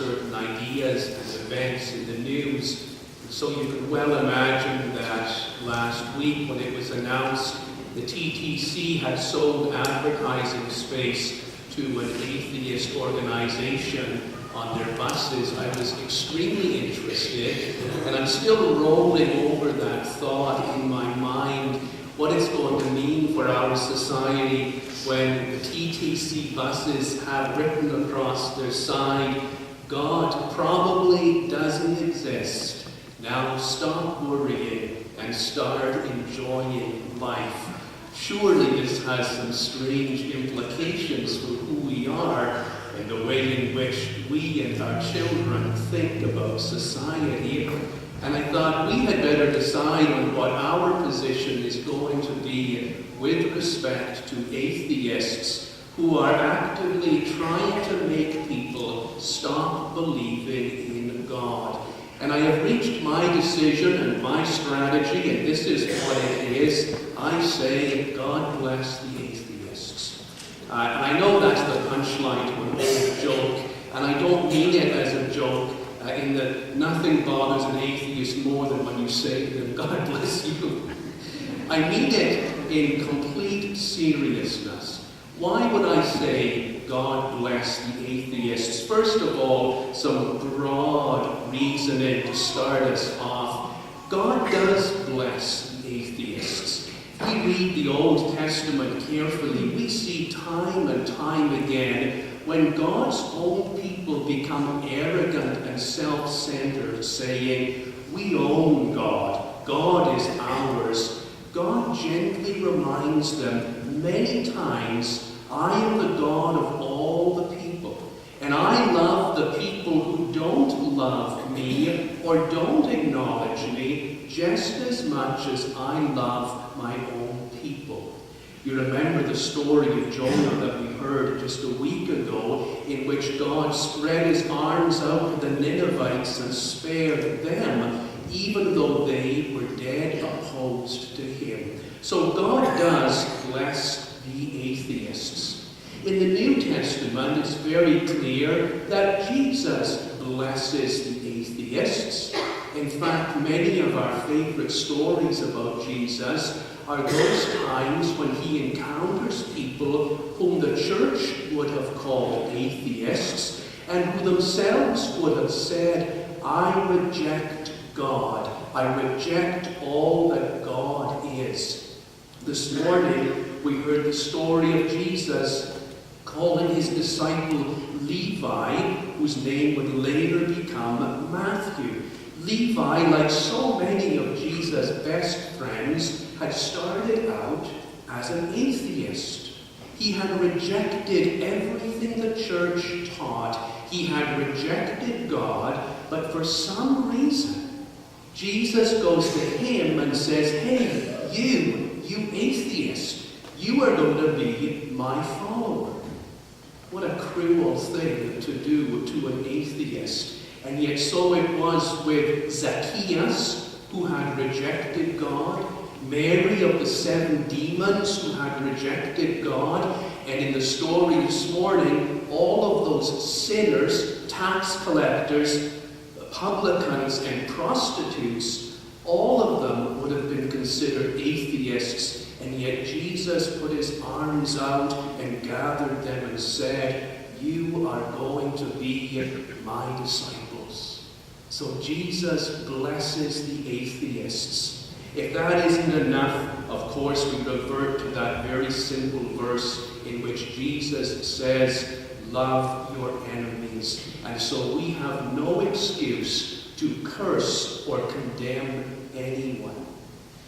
certain ideas and events in the news. So you can well imagine that last week when it was announced the TTC had sold advertising space to an atheist organization on their buses, I was extremely interested, and I'm still rolling over that thought in my mind, what it's going to mean for our society when the TTC buses have written across their side, God probably doesn't exist. Now stop worrying and start enjoying life. Surely this has some strange implications for who we are and the way in which we and our children think about society. And I thought we had better decide on what our position is going to be with respect to atheists who are actively trying to make people stop believing in God. And I have reached my decision and my strategy, and this is what it is. I say, God bless the atheists. And I know that's the punchline to an old joke, and I don't mean it as a joke, in that nothing bothers an atheist more than when you say to them, God bless you. I mean it in complete seriousness. Why would I say God bless the atheists? First of all, some broad reasoning to start us off. God does bless the atheists. If we read the Old Testament carefully, we see time and time again when God's own people become arrogant and self-centered, saying, we own God, God is ours. God gently reminds them many times, I am the God of all the people, and I love the people who don't love me or don't acknowledge me just as much as I love my own people. You remember the story of Jonah that we heard just a week ago, in which God spread his arms out to the Ninevites and spared them, even though they were dead opposed to him. So God does bless the atheists. In the New Testament, it's very clear that Jesus blesses the atheists. In fact, many of our favorite stories about Jesus are those times when he encounters people whom the church would have called atheists, and who themselves would have said, I reject God. I reject all that God is. This morning, we heard the story of Jesus calling his disciple Levi, whose name would later become Matthew. Levi, like so many of Jesus' best friends, had started out as an atheist. He had rejected everything the church taught. He had rejected God, but for some reason, Jesus goes to him and says, hey, you atheist, you are going to be my follower. What a cruel thing to do to an atheist. And yet so it was with Zacchaeus, who had rejected God, Mary of the 7 demons, who had rejected God, and in the story this morning, all of those sinners, tax collectors, publicans, and prostitutes, all of them would have been considered atheists, and yet Jesus put his arms out and gathered them and said, you are going to be my disciples. So Jesus blesses the atheists. If that isn't enough, of course, we revert to that very simple verse in which Jesus says, love your enemies. And so we have no excuse to curse or condemn anyone.